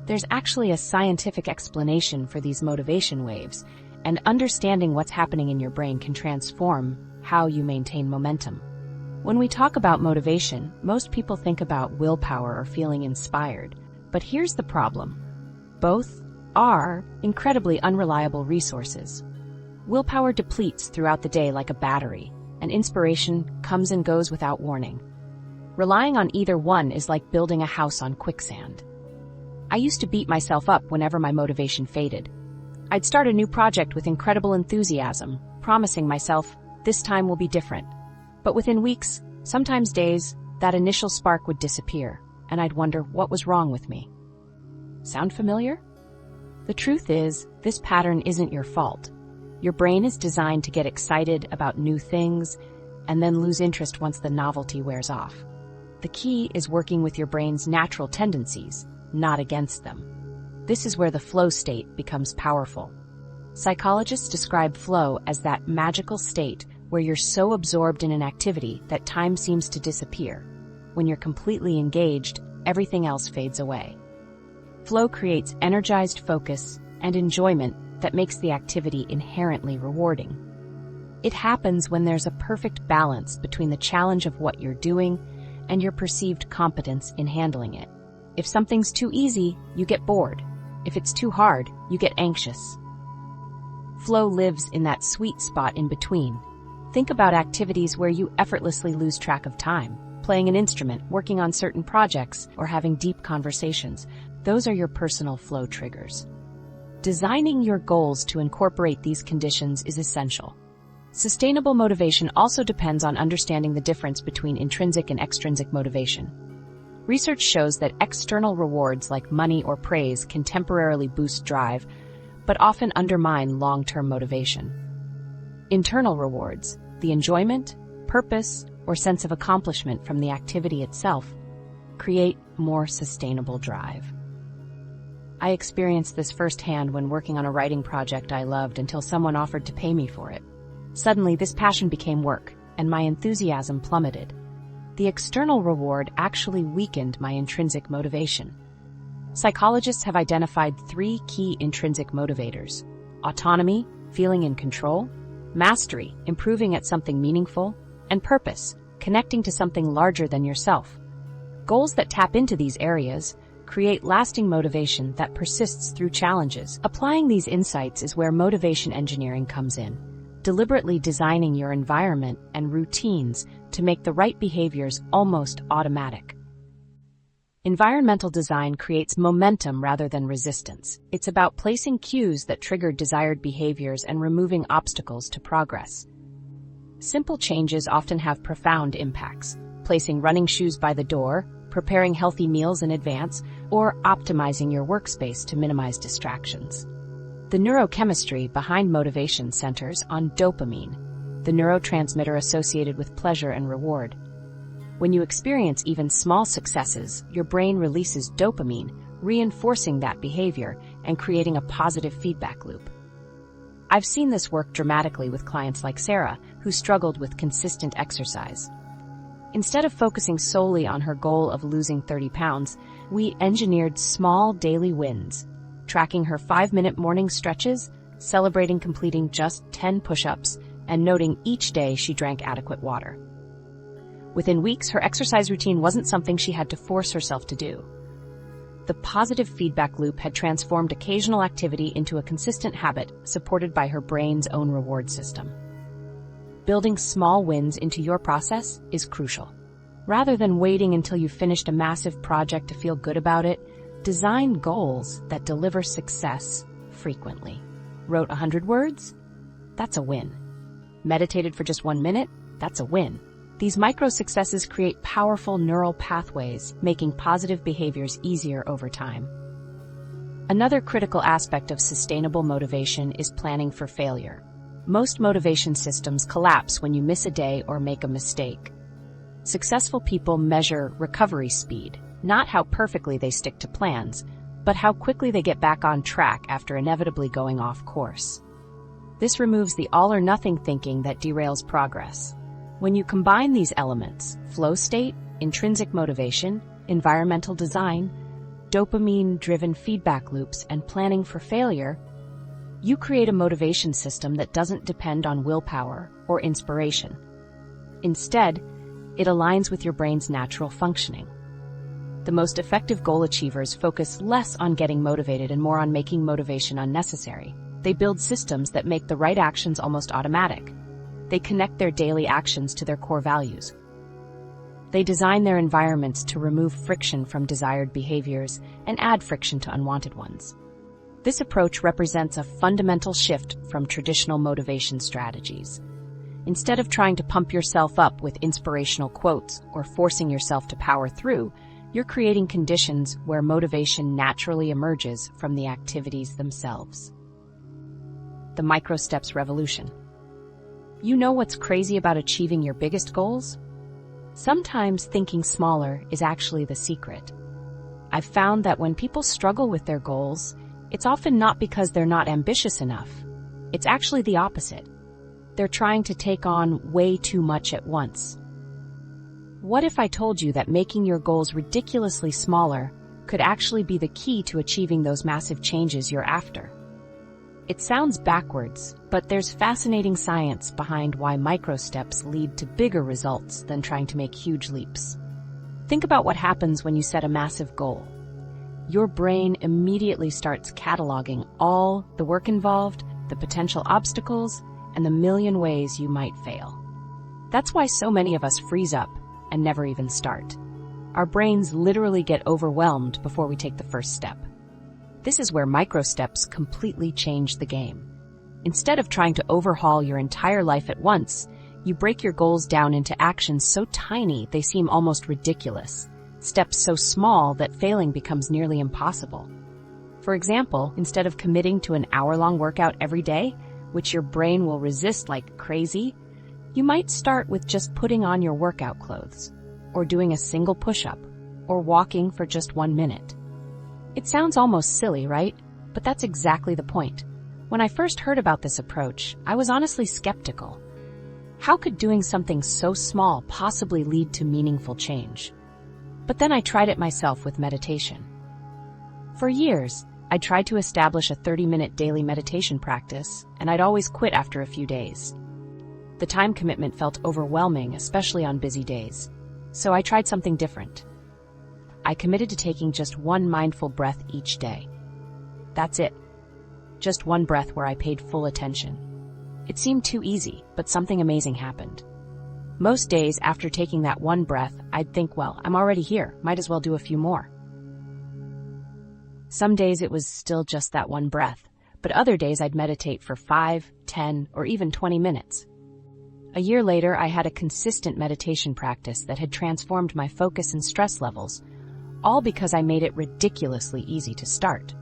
There's actually a scientific explanation for these motivation waves, and understanding what's happening in your brain can transform how you maintain momentum. When we talk about motivation, most people think about willpower or feeling inspired, but here's the problem. Both are incredibly unreliable resources. Willpower depletes throughout the day like a battery, and inspiration comes and goes without warning. Relying on either one is like building a house on quicksand. I used to beat myself up whenever my motivation faded. I'd start a new project with incredible enthusiasm, promising myself, this time will be different. But within weeks, sometimes days, that initial spark would disappear, and I'd wonder what was wrong with me. Sound familiar? The truth is, this pattern isn't your fault. Your brain is designed to get excited about new things and then lose interest once the novelty wears off. The key is working with your brain's natural tendencies, not against them. This is where the flow state becomes powerful. Psychologists describe flow as that magical state where you're so absorbed in an activity that time seems to disappear. When you're completely engaged, everything else fades away. Flow creates energized focus and enjoyment that makes the activity inherently rewarding. It happens when there's a perfect balance between the challenge of what you're doing and your perceived competence in handling it. If something's too easy, you get bored. If it's too hard, you get anxious. Flow lives in that sweet spot in between. Think about activities where you effortlessly lose track of time. Playing an instrument, working on certain projects, or having deep conversations. Those are your personal flow triggers. Designing your goals to incorporate these conditions is essential. Sustainable motivation also depends on understanding the difference between intrinsic and extrinsic motivation. Research shows that external rewards like money or praise can temporarily boost drive, but often undermine long-term motivation. Internal rewards, the enjoyment, purpose, or sense of accomplishment from the activity itself, create more sustainable drive. I experienced this firsthand when working on a writing project I loved until someone offered to pay me for it. Suddenly, this passion became work, and my enthusiasm plummeted. The external reward actually weakened my intrinsic motivation. Psychologists have identified 3 key intrinsic motivators: autonomy, feeling in control; mastery, improving at something meaningful; and purpose, connecting to something larger than yourself. Goals that tap into these areas create lasting motivation that persists through challenges. Applying these insights is where motivation engineering comes in, deliberately designing your environment and routines to make the right behaviors almost automatic. Environmental design creates momentum rather than resistance. It's about placing cues that trigger desired behaviors and removing obstacles to progress. Simple changes often have profound impacts. Placing running shoes by the door, preparing healthy meals in advance, or optimizing your workspace to minimize distractions. The neurochemistry behind motivation centers on dopamine, the neurotransmitter associated with pleasure and reward. When you experience even small successes, your brain releases dopamine, reinforcing that behavior and creating a positive feedback loop. I've seen this work dramatically with clients like Sarah, who struggled with consistent exercise. Instead of focusing solely on her goal of losing 30 pounds, we engineered small daily wins, tracking her 5-minute morning stretches, celebrating completing just 10 push-ups, and noting each day she drank adequate water. Within weeks, her exercise routine wasn't something she had to force herself to do. The positive feedback loop had transformed occasional activity into a consistent habit supported by her brain's own reward system. Building small wins into your process is crucial. Rather than waiting until you've finished a massive project to feel good about it, design goals that deliver success frequently. Wrote 100 words? That's a win. Meditated for just 1 minute? That's a win. These micro-successes create powerful neural pathways, making positive behaviors easier over time. Another critical aspect of sustainable motivation is planning for failure. Most motivation systems collapse when you miss a day or make a mistake. Successful people measure recovery speed, not how perfectly they stick to plans, but how quickly they get back on track after inevitably going off course. This removes the all-or-nothing thinking that derails progress. When you combine these elements, flow state, intrinsic motivation, environmental design, dopamine-driven feedback loops, and planning for failure, you create a motivation system that doesn't depend on willpower or inspiration. Instead, it aligns with your brain's natural functioning. The most effective goal achievers focus less on getting motivated and more on making motivation unnecessary. They build systems that make the right actions almost automatic. They connect their daily actions to their core values. They design their environments to remove friction from desired behaviors and add friction to unwanted ones. This approach represents a fundamental shift from traditional motivation strategies. Instead of trying to pump yourself up with inspirational quotes or forcing yourself to power through, you're creating conditions where motivation naturally emerges from the activities themselves. The micro-steps revolution. You know what's crazy about achieving your biggest goals? Sometimes thinking smaller is actually the secret. I've found that when people struggle with their goals, it's often not because they're not ambitious enough. It's actually the opposite. They're trying to take on way too much at once. What if I told you that making your goals ridiculously smaller could actually be the key to achieving those massive changes you're after? It sounds backwards, but there's fascinating science behind why micro-steps lead to bigger results than trying to make huge leaps. Think about what happens when you set a massive goal. Your brain immediately starts cataloging all the work involved, the potential obstacles, and the million ways you might fail. That's why so many of us freeze up and never even start. Our brains literally get overwhelmed before we take the first step. This is where micro steps completely change the game. Instead of trying to overhaul your entire life at once, you break your goals down into actions so tiny they seem almost ridiculous, steps so small that failing becomes nearly impossible. For example, instead of committing to an hour-long workout every day, which your brain will resist like crazy, you might start with just putting on your workout clothes, or doing a single push-up, or walking for just 1 minute. It sounds almost silly, right? But that's exactly the point. When I first heard about this approach, I was honestly skeptical. How could doing something so small possibly lead to meaningful change? But then I tried it myself with meditation. For years, I tried to establish a 30-minute daily meditation practice, and I'd always quit after a few days. The time commitment felt overwhelming, especially on busy days. So I tried something different. I committed to taking just one mindful breath each day. That's it. Just one breath where I paid full attention. It seemed too easy, but something amazing happened. Most days after taking that one breath, I'd think, well, I'm already here, might as well do a few more. Some days it was still just that one breath, but other days I'd meditate for 5, 10, or even 20 minutes. A year later, I had a consistent meditation practice that had transformed my focus and stress levels, all because I made it ridiculously easy to start.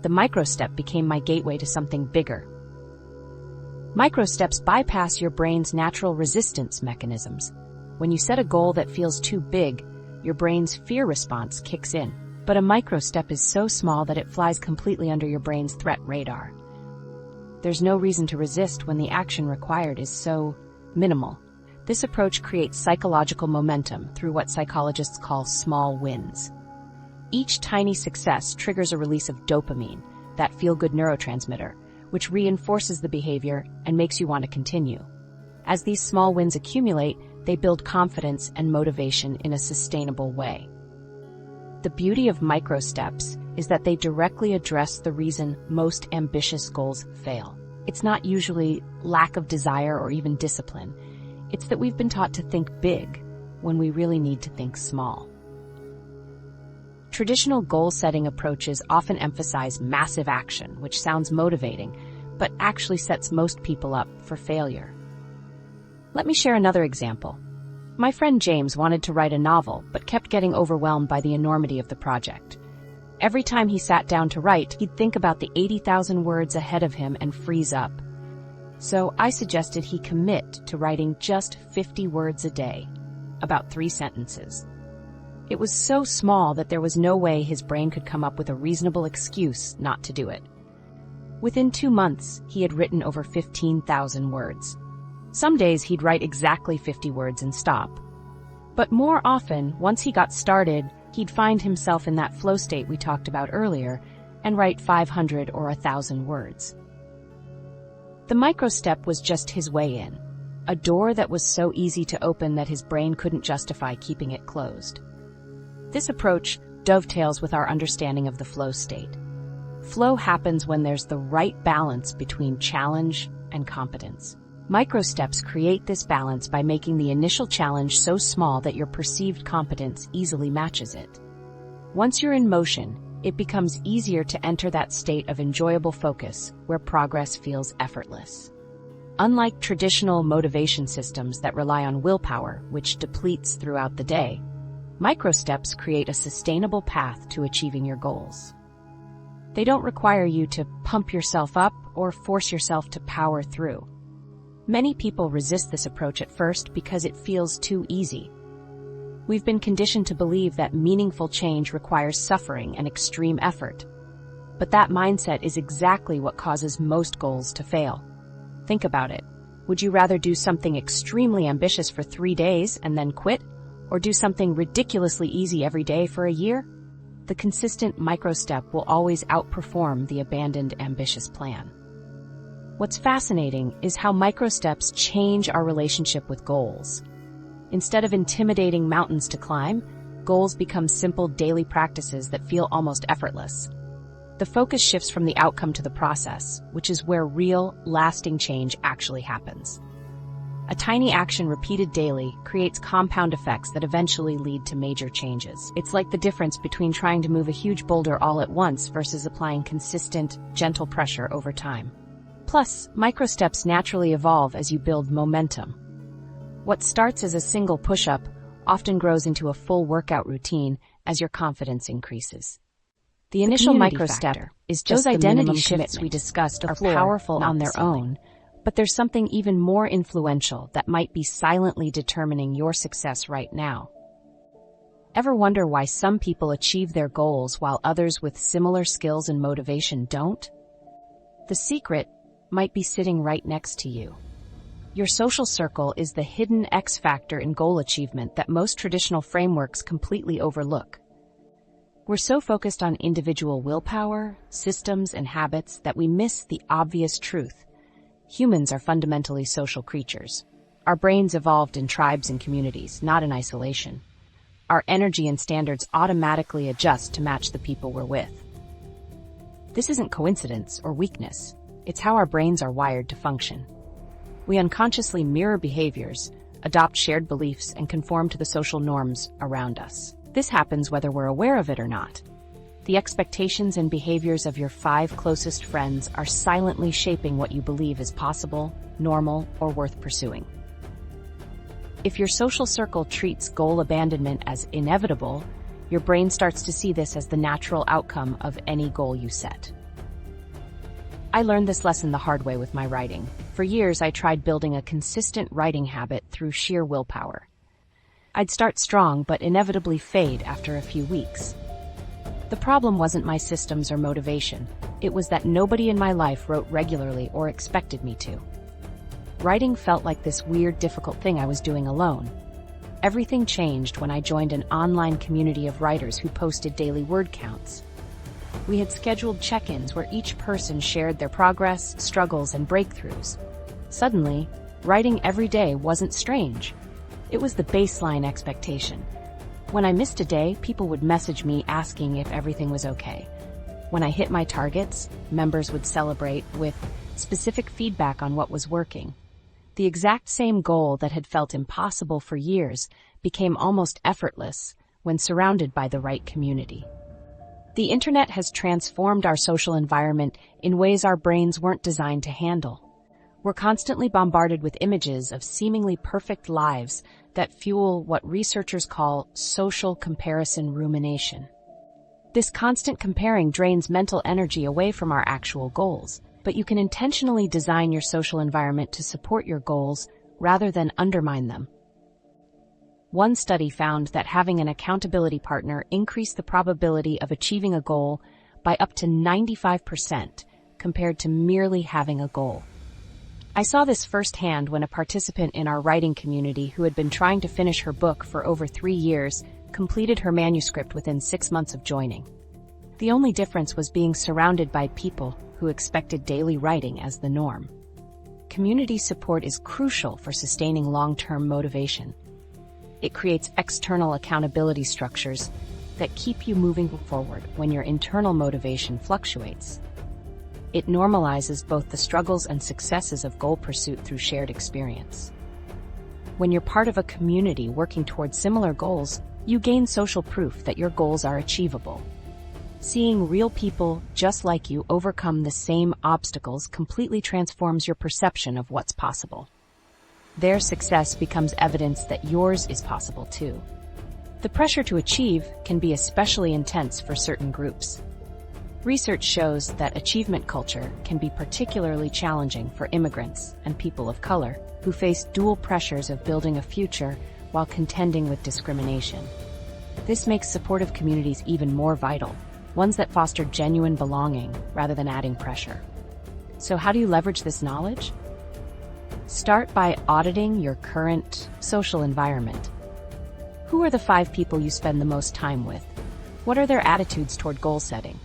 The micro-step became my gateway to something bigger. Micro-steps bypass your brain's natural resistance mechanisms. When you set a goal that feels too big, your brain's fear response kicks in. But a micro-step is so small that it flies completely under your brain's threat radar. There's no reason to resist when the action required is so minimal. This approach creates psychological momentum through what psychologists call small wins. Each tiny success triggers a release of dopamine, that feel-good neurotransmitter, which reinforces the behavior and makes you want to continue. As these small wins accumulate, they build confidence and motivation in a sustainable way. The beauty of micro steps is that they directly address the reason most ambitious goals fail. It's not usually lack of desire or even discipline. It's that we've been taught to think big when we really need to think small. Traditional goal-setting approaches often emphasize massive action, which sounds motivating, but actually sets most people up for failure. Let me share another example. My friend James wanted to write a novel, but kept getting overwhelmed by the enormity of the project. Every time he sat down to write, he'd think about the 80,000 words ahead of him and freeze up. So I suggested he commit to writing just 50 words a day, about 3 sentences. It was so small that there was no way his brain could come up with a reasonable excuse not to do it. Within 2 months, he had written over 15,000 words. Some days he'd write exactly 50 words and stop. But more often, once he got started, he'd find himself in that flow state we talked about earlier and write 500 or 1,000 words. The micro-step was just his way in, a door that was so easy to open that his brain couldn't justify keeping it closed. This approach dovetails with our understanding of the flow state. Flow happens when there's the right balance between challenge and competence. Micro-steps create this balance by making the initial challenge so small that your perceived competence easily matches it. Once you're in motion, it becomes easier to enter that state of enjoyable focus where progress feels effortless. Unlike traditional motivation systems that rely on willpower, which depletes throughout the day, micro-steps create a sustainable path to achieving your goals. They don't require you to pump yourself up or force yourself to power through. Many people resist this approach at first because it feels too easy. We've been conditioned to believe that meaningful change requires suffering and extreme effort. But that mindset is exactly what causes most goals to fail. Think about it. Would you rather do something extremely ambitious for 3 days and then quit, or do something ridiculously easy every day for a year? The consistent micro-step will always outperform the abandoned ambitious plan. What's fascinating is how micro-steps change our relationship with goals. Instead of intimidating mountains to climb, goals become simple daily practices that feel almost effortless. The focus shifts from the outcome to the process, which is where real, lasting change actually happens. A tiny action repeated daily creates compound effects that eventually lead to major changes. It's like the difference between trying to move a huge boulder all at once versus applying consistent, gentle pressure over time. Plus, microsteps naturally evolve as you build momentum. What starts as a single push-up often grows into a full workout routine as your confidence increases. The initial microstep is just those identity shifts we discussed are powerful on their own, but there's something even more influential that might be silently determining your success right now. Ever wonder why some people achieve their goals while others with similar skills and motivation don't? The secret might be sitting right next to you. Your social circle is the hidden X factor in goal achievement that most traditional frameworks completely overlook. We're so focused on individual willpower, systems, and habits that we miss the obvious truth. Humans are fundamentally social creatures. Our brains evolved in tribes and communities, not in isolation. Our energy and standards automatically adjust to match the people we're with. This isn't coincidence or weakness. It's how our brains are wired to function. We unconsciously mirror behaviors, adopt shared beliefs, and conform to the social norms around us. This happens whether we're aware of it or not. The expectations and behaviors of your 5 closest friends are silently shaping what you believe is possible, normal, or worth pursuing. If your social circle treats goal abandonment as inevitable, your brain starts to see this as the natural outcome of any goal you set. I learned this lesson the hard way with my writing. For years, I tried building a consistent writing habit through sheer willpower. I'd start strong, but inevitably fade after a few weeks. The problem wasn't my systems or motivation. It was that nobody in my life wrote regularly or expected me to. Writing felt like this weird, difficult thing I was doing alone. Everything changed when I joined an online community of writers who posted daily word counts. We had scheduled check-ins where each person shared their progress, struggles, and breakthroughs. Suddenly, writing every day wasn't strange. It was the baseline expectation. When I missed a day, people would message me asking if everything was okay. When I hit my targets, members would celebrate with specific feedback on what was working. The exact same goal that had felt impossible for years became almost effortless when surrounded by the right community. The internet has transformed our social environment in ways our brains weren't designed to handle. We're constantly bombarded with images of seemingly perfect lives that fuel what researchers call social comparison rumination. This constant comparing drains mental energy away from our actual goals, but you can intentionally design your social environment to support your goals rather than undermine them. One study found that having an accountability partner increased the probability of achieving a goal by up to 95% compared to merely having a goal. I saw this firsthand when a participant in our writing community who had been trying to finish her book for over 3 years completed her manuscript within 6 months of joining. The only difference was being surrounded by people who expected daily writing as the norm. Community support is crucial for sustaining long-term motivation. It creates external accountability structures that keep you moving forward when your internal motivation fluctuates. It normalizes both the struggles and successes of goal pursuit through shared experience. When you're part of a community working towards similar goals, you gain social proof that your goals are achievable. Seeing real people just like you overcome the same obstacles completely transforms your perception of what's possible. Their success becomes evidence that yours is possible too. The pressure to achieve can be especially intense for certain groups. Research shows that achievement culture can be particularly challenging for immigrants and people of color who face dual pressures of building a future while contending with discrimination. This makes supportive communities even more vital, ones that foster genuine belonging rather than adding pressure. So how do you leverage this knowledge? Start by auditing your current social environment. Who are the 5 people you spend the most time with? What are their attitudes toward goal setting?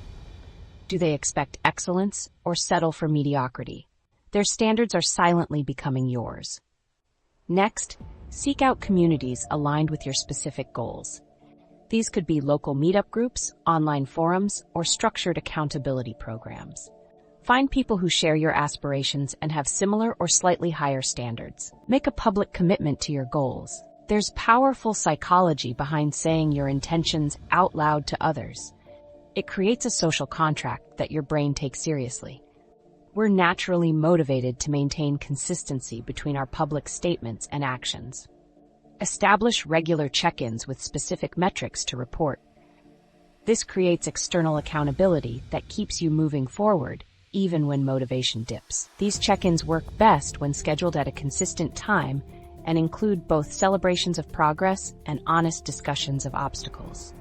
Do they expect excellence or settle for mediocrity? Their standards are silently becoming yours. Next, seek out communities aligned with your specific goals. These could be local meetup groups, online forums, or structured accountability programs. Find people who share your aspirations and have similar or slightly higher standards. Make a public commitment to your goals. There's powerful psychology behind saying your intentions out loud to others. It creates a social contract that your brain takes seriously. We're naturally motivated to maintain consistency between our public statements and actions. Establish regular check-ins with specific metrics to report. This creates external accountability that keeps you moving forward, even when motivation dips. These check-ins work best when scheduled at a consistent time and include both celebrations of progress and honest discussions of obstacles.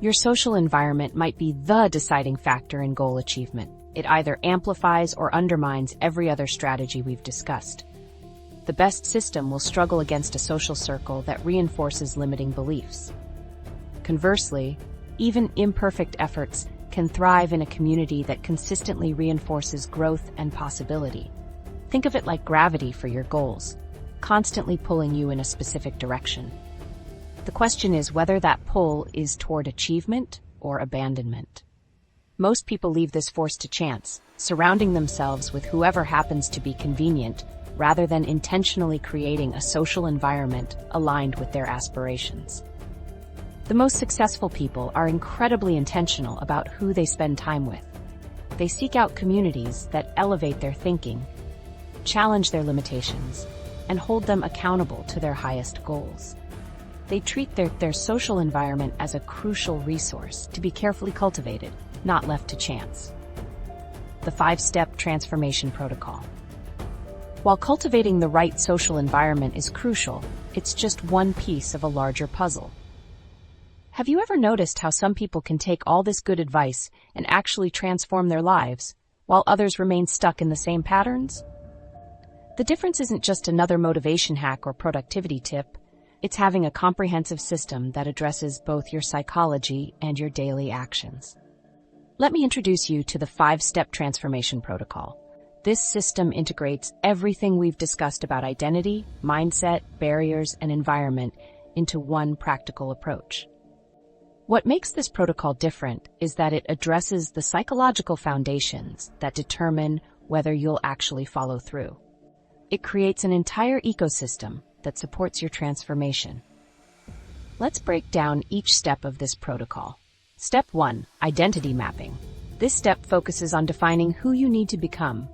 Your social environment might be the deciding factor in goal achievement. It either amplifies or undermines every other strategy we've discussed. The best system will struggle against a social circle that reinforces limiting beliefs. Conversely, even imperfect efforts can thrive in a community that consistently reinforces growth and possibility. Think of it like gravity for your goals, constantly pulling you in a specific direction. The question is whether that pull is toward achievement or abandonment. Most people leave this force to chance, surrounding themselves with whoever happens to be convenient, rather than intentionally creating a social environment aligned with their aspirations. The most successful people are incredibly intentional about who they spend time with. They seek out communities that elevate their thinking, challenge their limitations, and hold them accountable to their highest goals. They treat their social environment as a crucial resource to be carefully cultivated, not left to chance. The 5-step transformation protocol. While cultivating the right social environment is crucial, it's just one piece of a larger puzzle. Have you ever noticed how some people can take all this good advice and actually transform their lives, while others remain stuck in the same patterns? The difference isn't just another motivation hack or productivity tip. It's having a comprehensive system that addresses both your psychology and your daily actions. Let me introduce you to the 5-step transformation protocol. This system integrates everything we've discussed about identity, mindset, barriers, and environment into one practical approach. What makes this protocol different is that it addresses the psychological foundations that determine whether you'll actually follow through. It creates an entire ecosystem that supports your transformation. Let's break down each step of this protocol. Step 1, identity mapping. This step focuses on defining who you need to become,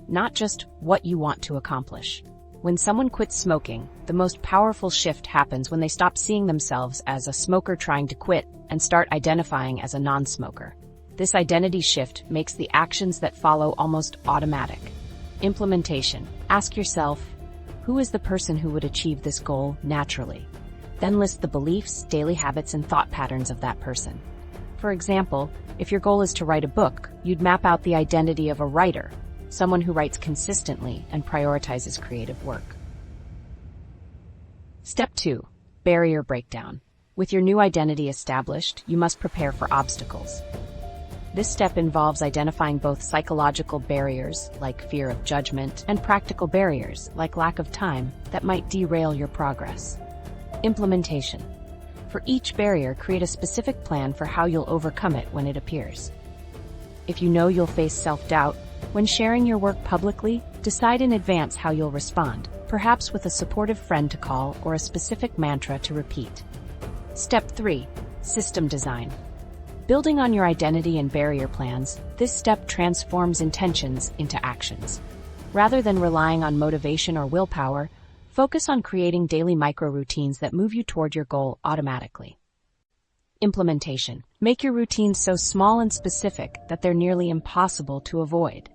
not just what you want to accomplish. When someone quits smoking, the most powerful shift happens when they stop seeing themselves as a smoker trying to quit and start identifying as a non-smoker. This identity shift makes the actions that follow almost automatic. Implementation. Ask yourself, who is the person who would achieve this goal naturally? Then list the beliefs, daily habits, and thought patterns of that person. For example, if your goal is to write a book, you'd map out the identity of a writer, someone who writes consistently and prioritizes creative work. Step 2, barrier breakdown. With your new identity established, you must prepare for obstacles. This step involves identifying both psychological barriers, like fear of judgment, and practical barriers, like lack of time, that might derail your progress. Implementation. For each barrier, create a specific plan for how you'll overcome it when it appears. If you know you'll face self-doubt, when sharing your work publicly, decide in advance how you'll respond, perhaps with a supportive friend to call or a specific mantra to repeat. Step 3, system design. Building on your identity and barrier plans, this step transforms intentions into actions. Rather than relying on motivation or willpower, focus on creating daily micro-routines that move you toward your goal automatically. Implementation. Make your routines so small and specific that they're nearly impossible to avoid.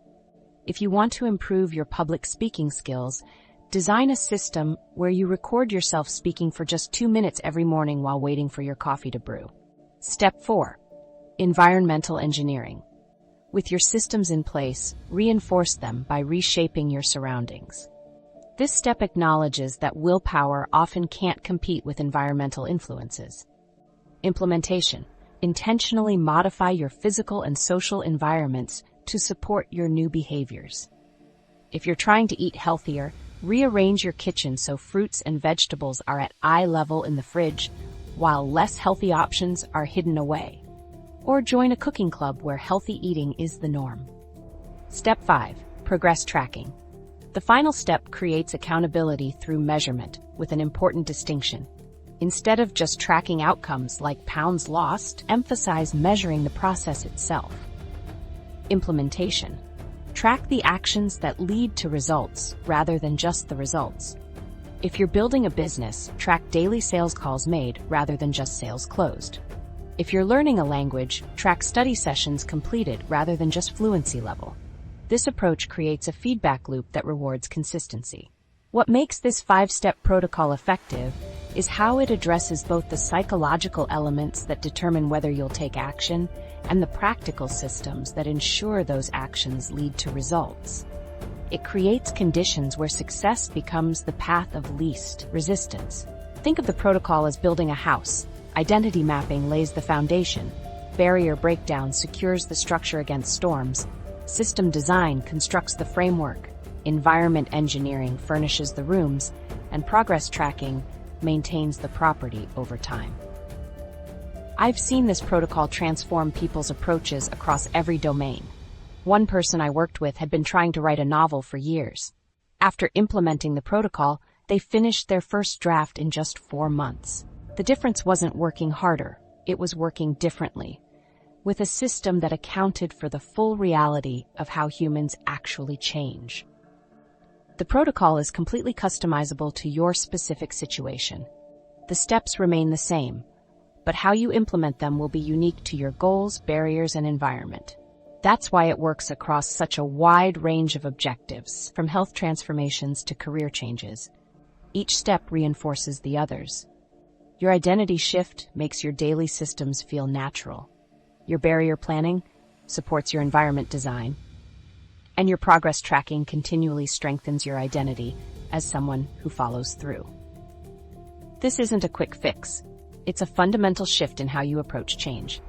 If you want to improve your public speaking skills, design a system where you record yourself speaking for just 2 minutes every morning while waiting for your coffee to brew. Step 4. Environmental engineering. With your systems in place, reinforce them by reshaping your surroundings. This step acknowledges that willpower often can't compete with environmental influences. Implementation. Intentionally modify your physical and social environments to support your new behaviors. If you're trying to eat healthier, rearrange your kitchen so fruits and vegetables are at eye level in the fridge, while less healthy options are hidden away. Or join a cooking club where healthy eating is the norm. Step 5. Progress tracking. The final step creates accountability through measurement, with an important distinction. Instead of just tracking outcomes like pounds lost, emphasize measuring the process itself. Implementation. Track the actions that lead to results rather than just the results. If you're building a business, track daily sales calls made rather than just sales closed. If you're learning a language, track study sessions completed rather than just fluency level. This approach creates a feedback loop that rewards consistency. What makes this 5-step protocol effective is how it addresses both the psychological elements that determine whether you'll take action and the practical systems that ensure those actions lead to results. It creates conditions where success becomes the path of least resistance. Think of the protocol as building a house. Identity mapping lays the foundation. Barrier breakdown secures the structure against storms. System design constructs the framework. Environment engineering furnishes the rooms, and progress tracking maintains the property over time. I've seen this protocol transform people's approaches across every domain. One person I worked with had been trying to write a novel for years. After implementing the protocol, they finished their first draft in just 4 months. The difference wasn't working harder, it was working differently, with a system that accounted for the full reality of how humans actually change. The protocol is completely customizable to your specific situation. The steps remain the same, but how you implement them will be unique to your goals, barriers, and environment. That's why it works across such a wide range of objectives, from health transformations to career changes. Each step reinforces the others. Your identity shift makes your daily systems feel natural. Your barrier planning supports your environment design. And your progress tracking continually strengthens your identity as someone who follows through. This isn't a quick fix. It's a fundamental shift in how you approach change.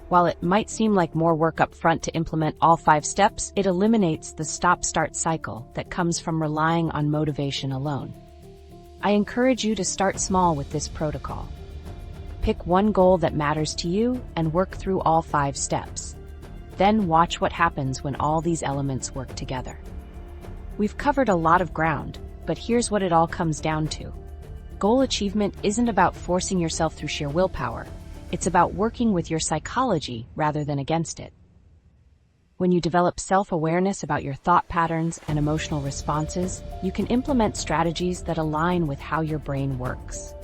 While it might seem like more work up front to implement all 5 steps, it eliminates the stop-start cycle that comes from relying on motivation alone. I encourage you to start small with this protocol. Pick one goal that matters to you and work through all 5 steps. Then watch what happens when all these elements work together. We've covered a lot of ground, but here's what it all comes down to. Goal achievement isn't about forcing yourself through sheer willpower. It's about working with your psychology rather than against it. When you develop self-awareness about your thought patterns and emotional responses, you can implement strategies that align with how your brain works.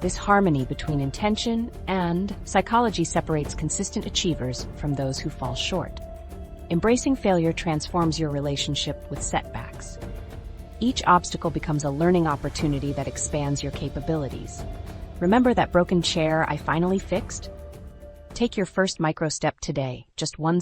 This harmony between intention and psychology separates consistent achievers from those who fall short. Embracing failure transforms your relationship with setbacks. Each obstacle becomes a learning opportunity that expands your capabilities. Remember that broken chair I finally fixed? Take your first micro step today, just one